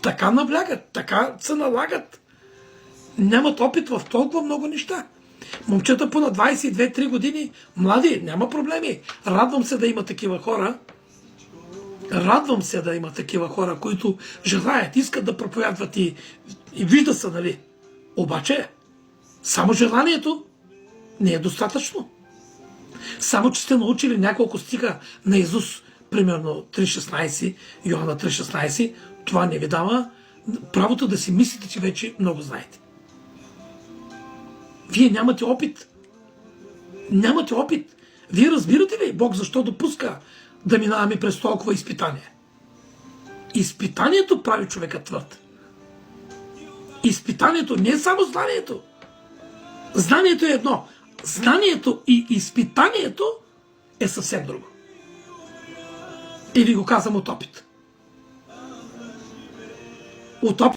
така наблягат, така се налагат. Нямат опит в толкова много неща. Момчета по на 22-3 години, млади, няма проблеми. Радвам се да има такива хора. Радвам се да има такива хора, които желаят, искат да проповядват и вижда се, нали? Обаче, само желанието не е достатъчно. Само, че сте научили няколко стиха на Исус, примерно 3.16, Йоанна 3.16, това не ви дава правото да си мислите, че вече много знаете. Вие нямате опит. Нямате опит. Вие разбирате ли Бог защо допуска да минаваме през толкова изпитания? Изпитанието прави човека твърд. Изпитанието не е само знанието. Знанието е едно. Знанието и изпитанието е съвсем друго. И ви го казвам от опит. От опит.